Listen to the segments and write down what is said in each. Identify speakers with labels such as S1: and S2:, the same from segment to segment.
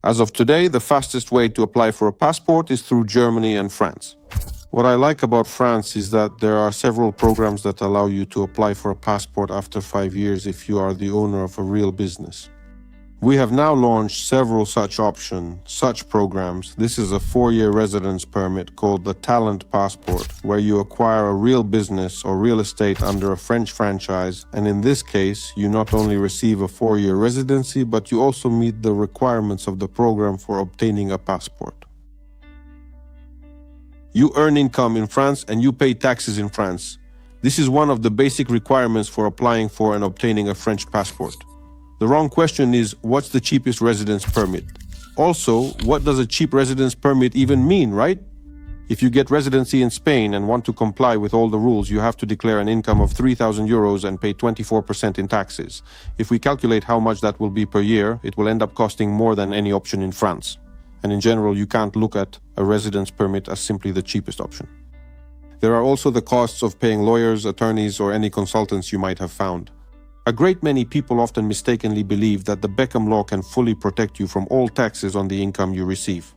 S1: As of today, the fastest way to apply for a passport is through Germany and France. What I like about France is that there are several programs that allow you to apply for a passport after 5 years if you are the owner of a real business. We have now launched several such programs. This is a 4-year residence permit called the Talent Passport, where you acquire a real business or real estate under a French franchise, and in this case, you not only receive a 4-year residency, but you also meet the requirements of the program for obtaining a passport. You earn income in France and you pay taxes in France. This is one of the basic requirements for applying for and obtaining a French passport. The wrong question is, what's the cheapest residence permit? Also, what does a cheap residence permit even mean, right? If you get residency in Spain and want to comply with all the rules, you have to declare an income of 3,000 euros and pay 24% in taxes. If we calculate how much that will be per year, it will end up costing more than any option in France. And in general, you can't look at a residence permit as simply the cheapest option. There are also the costs of paying lawyers, attorneys, or any consultants you might have found. A great many people often mistakenly believe that the Beckham Law can fully protect you from all taxes on the income you receive,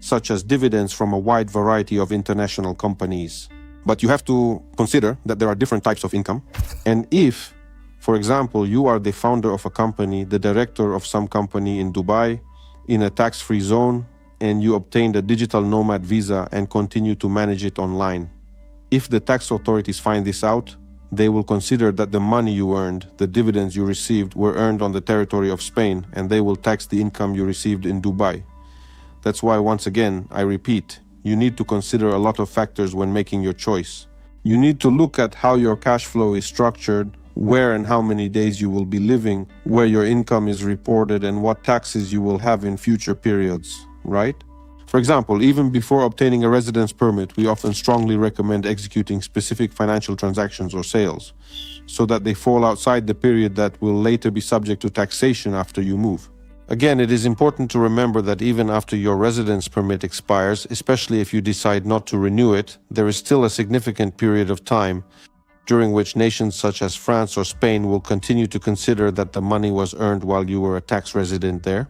S1: such as dividends from a wide variety of international companies. But you have to consider that there are different types of income. And if, for example, you are the founder of a company, the director of some company in Dubai, in a tax-free zone, and you obtained a digital Nomad visa and continue to manage it online, if the tax authorities find this out, they will consider that the money you earned, the dividends you received, were earned on the territory of Spain, and they will tax the income you received in Dubai. That's why, once again, I repeat, you need to consider a lot of factors when making your choice. You need to look at how your cash flow is structured, where and how many days you will be living, where your income is reported, and what taxes you will have in future periods, right? For example, even before obtaining a residence permit, we often strongly recommend executing specific financial transactions or sales, so that they fall outside the period that will later be subject to taxation after you move. Again, it is important to remember that even after your residence permit expires, especially if you decide not to renew it, there is still a significant period of time during which nations such as France or Spain will continue to consider that the money was earned while you were a tax resident there.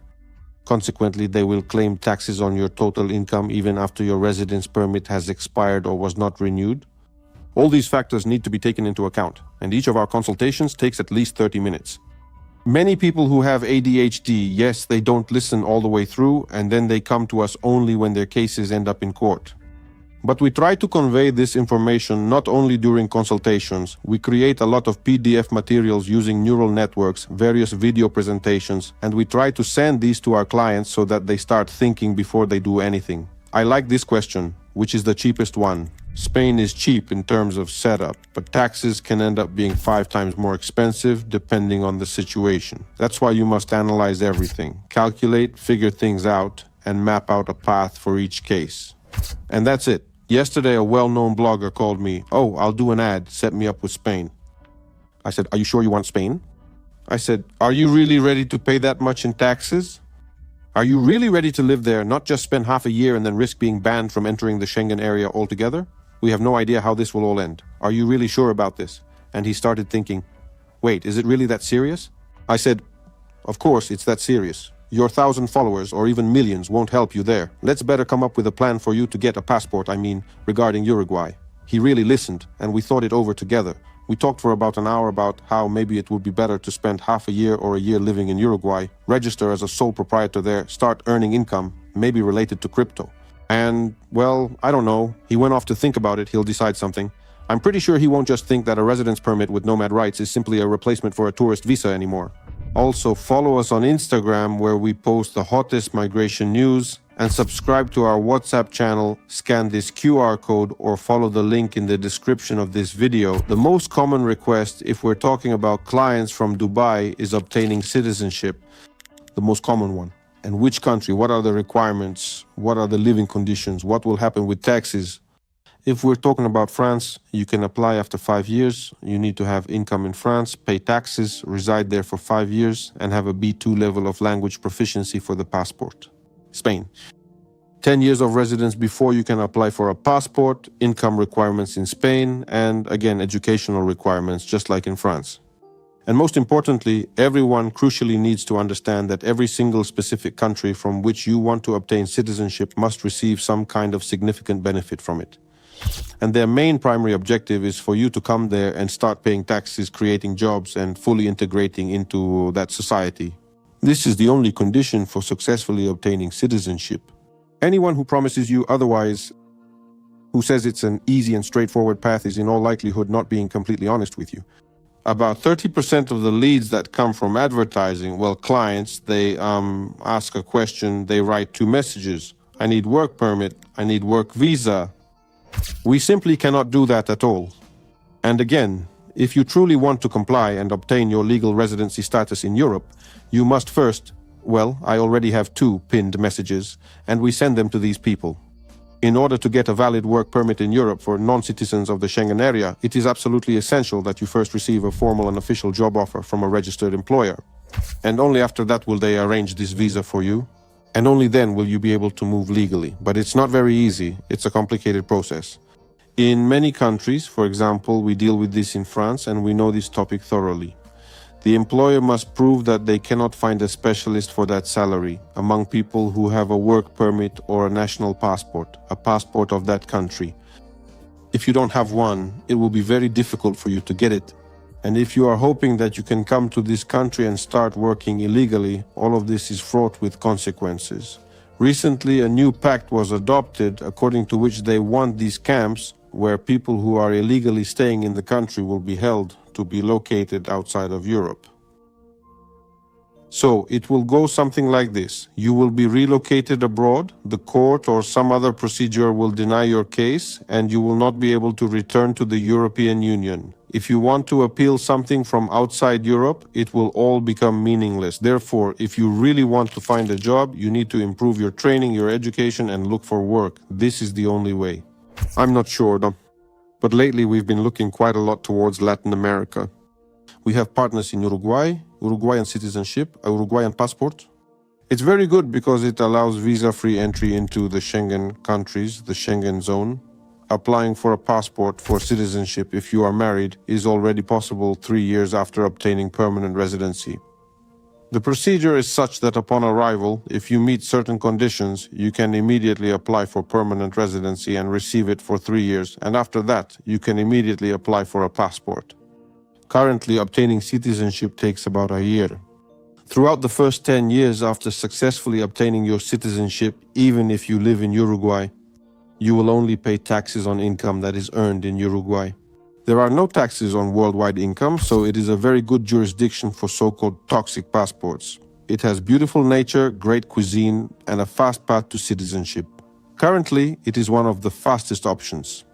S1: Consequently, they will claim taxes on your total income even after your residence permit has expired or was not renewed. All these factors need to be taken into account, and each of our consultations takes at least 30 minutes. Many people who have ADHD, yes, they don't listen all the way through, and then they come to us only when their cases end up in court. But we try to convey this information not only during consultations. We create a lot of PDF materials using neural networks, various video presentations, and we try to send these to our clients so that they start thinking before they do anything. I like this question, which is the cheapest one. Spain is cheap in terms of setup, but taxes can end up being 5 times more expensive depending on the situation. That's why you must analyze everything, calculate, figure things out, and map out a path for each case. And that's it. Yesterday, a well-known blogger called me, "Oh, I'll do an ad, set me up with Spain." I said, "Are you sure you want Spain?" I said, "Are you really ready to pay that much in taxes? Are you really ready to live there, not just spend half a year and then risk being banned from entering the Schengen area altogether? We have no idea how this will all end. Are you really sure about this?" And he started thinking, "Wait, is it really that serious?" I said, "Of course it's that serious. Your 1,000 followers or even millions won't help you there. Let's better come up with a plan for you to get a passport, regarding Uruguay." He really listened, and we thought it over together. We talked for about an hour about how maybe it would be better to spend half a year or a year living in Uruguay, register as a sole proprietor there, start earning income, maybe related to crypto. And, well, I don't know. He went off to think about it. He'll decide something. I'm pretty sure he won't just think that a residence permit with Nomad rights is simply a replacement for a tourist visa anymore. Also, follow us on Instagram, where we post the hottest migration news, and subscribe to our WhatsApp channel, scan this QR code, or follow the link in the description of this video. The most common request, if we're talking about clients from Dubai, is obtaining citizenship. The most common one. And which country? What are the requirements? What are the living conditions? What will happen with taxes? If we're talking about France, you can apply after 5 years. You need to have income in France, pay taxes, reside there for 5 years, and have a B2 level of language proficiency for the passport. Spain. 10 years of residence before you can apply for a passport, income requirements in Spain, and again, educational requirements, just like in France. And most importantly, everyone crucially needs to understand that every single specific country from which you want to obtain citizenship must receive some kind of significant benefit from it. And their main primary objective is for you to come there and start paying taxes, creating jobs, and fully integrating into that society. This is the only condition for successfully obtaining citizenship. Anyone who promises you otherwise, who says it's an easy and straightforward path, is in all likelihood not being completely honest with you. About 30% of the leads that come from advertising, well, clients, they ask a question, they write 2 messages. I need work permit, I need work visa. We simply cannot do that at all. And again, if you truly want to comply and obtain your legal residency status in Europe, you must first, well, I already have 2 pinned messages, and we send them to these people. In order to get a valid work permit in Europe for non-citizens of the Schengen area, it is absolutely essential that you first receive a formal and official job offer from a registered employer. And only after that will they arrange this visa for you. And only then will you be able to move legally. But it's not very easy. It's a complicated process. In many countries, for example, we deal with this in France and we know this topic thoroughly. The employer must prove that they cannot find a specialist for that salary among people who have a work permit or a national passport, a passport of that country. If you don't have one, it will be very difficult for you to get it. And if you are hoping that you can come to this country and start working illegally, all of this is fraught with consequences. Recently, a new pact was adopted according to which they want these camps where people who are illegally staying in the country will be held to be located outside of Europe. So it will go something like this. You will be relocated abroad, the court or some other procedure will deny your case, and you will not be able to return to the European Union. If you want to appeal something from outside Europe, it will all become meaningless. Therefore, if you really want to find a job, you need to improve your training, your education, and look for work. This is the only way. I'm not sure, but lately we've been looking quite a lot towards Latin America. We have partners in Uruguay, Uruguayan citizenship, a Uruguayan passport. It's very good because it allows visa-free entry into the Schengen countries, the Schengen zone. Applying for a passport for citizenship if you are married is already possible 3 years after obtaining permanent residency. The procedure is such that upon arrival, if you meet certain conditions, you can immediately apply for permanent residency and receive it for 3 years, and after that, you can immediately apply for a passport. Currently, obtaining citizenship takes about a year. Throughout the first 10 years after successfully obtaining your citizenship, even if you live in Uruguay, you will only pay taxes on income that is earned in Uruguay. There are no taxes on worldwide income, so it is a very good jurisdiction for so-called toxic passports. It has beautiful nature, great cuisine, and a fast path to citizenship. Currently, it is one of the fastest options.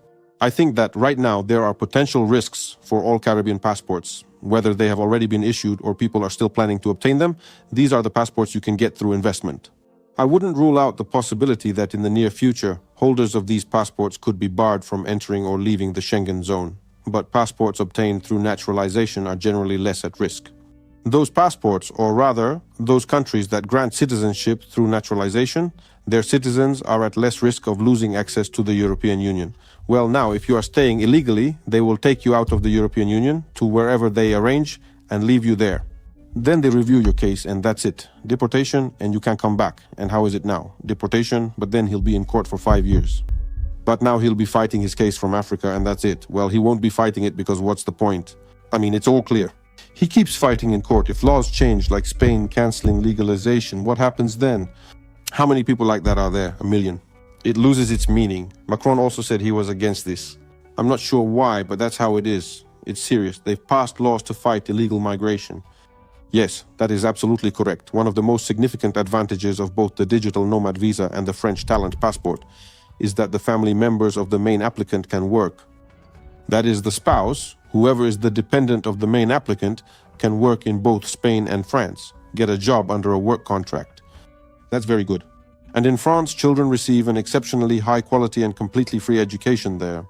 S1: I think that right now there are potential risks for all Caribbean passports. Whether they have already been issued or people are still planning to obtain them, these are the passports you can get through investment. I wouldn't rule out the possibility that in the near future, holders of these passports could be barred from entering or leaving the Schengen zone. But passports obtained through naturalization are generally less at risk. Those passports, or rather, those countries that grant citizenship through naturalization, their citizens are at less risk of losing access to the European Union. Well, now, if you are staying illegally, they will take you out of the European Union to wherever they arrange and leave you there. Then they review your case and that's it. Deportation and you can come back. And how is it now? Deportation, but then he'll be in court for 5 years. But now he'll be fighting his case from Africa and that's it. Well, he won't be fighting it because what's the point? I mean, it's all clear. He keeps fighting in court. If laws change, like Spain cancelling legalization, what happens then? How many people like that are there? 1 million. It loses its meaning. Macron also said he was against this. I'm not sure why, but that's how it is. It's serious. They've passed laws to fight illegal migration. Yes, that is absolutely correct. One of the most significant advantages of both the digital Nomad visa and the French talent passport is that the family members of the main applicant can work. That is, the spouse, whoever is the dependent of the main applicant, can work in both Spain and France, get a job under a work contract. That's very good. And in France, children receive an exceptionally high quality and completely free education there.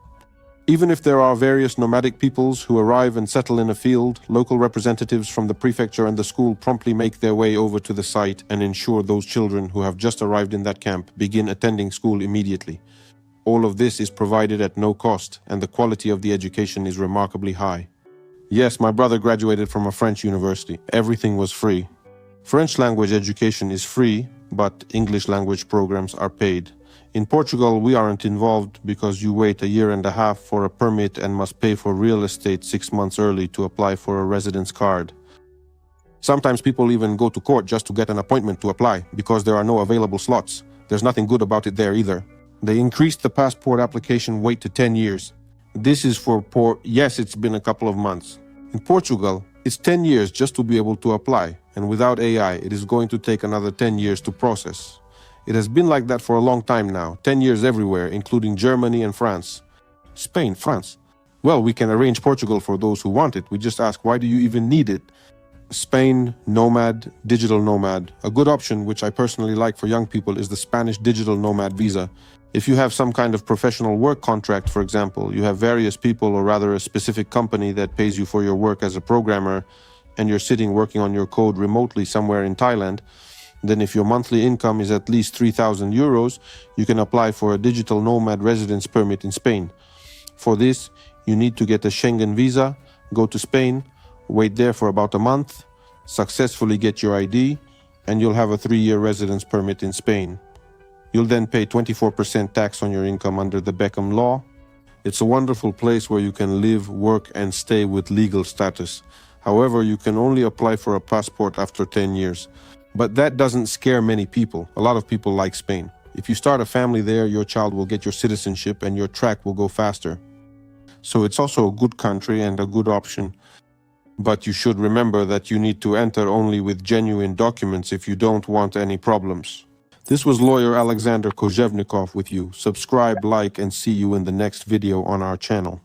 S1: Even if there are various nomadic peoples who arrive and settle in a field, local representatives from the prefecture and the school promptly make their way over to the site and ensure those children who have just arrived in that camp begin attending school immediately. All of this is provided at no cost, and the quality of the education is remarkably high. Yes, my brother graduated from a French university. Everything was free. French language education is free, but English language programs are paid. In Portugal, we aren't involved because you wait a year and a half for a permit and must pay for real estate 6 months early to apply for a residence card. Sometimes people even go to court just to get an appointment to apply because there are no available slots. There's nothing good about it there either. They increased the passport application wait to 10 years. This is for yes, it's been a couple of months. In Portugal, it's 10 years just to be able to apply, and without AI, it is going to take another 10 years to process. It has been like that for a long time now, 10 years everywhere, including Germany and France. Spain, France. Well, we can arrange Portugal for those who want it. We just ask, why do you even need it? Spain, Nomad, digital nomad. A good option, which I personally like for young people, is the Spanish digital nomad visa. If you have some kind of professional work contract, for example, you have various people or rather a specific company that pays you for your work as a programmer, and you're sitting working on your code remotely somewhere in Thailand, then if your monthly income is at least 3,000 euros, you can apply for a digital nomad residence permit in Spain. For this, you need to get a Schengen visa, go to Spain, wait there for about a month, successfully get your ID, and you'll have a 3-year residence permit in Spain. You'll then pay 24% tax on your income under the Beckham Law. It's a wonderful place where you can live, work, and stay with legal status. However, you can only apply for a passport after 10 years. But that doesn't scare many people. A lot of people like Spain. If you start a family there, your child will get your citizenship and your track will go faster. So it's also a good country and a good option. But you should remember that you need to enter only with genuine documents if you don't want any problems. This was lawyer Aleksandr Kozhevnikov with you. Subscribe, like, and see you in the next video on our channel.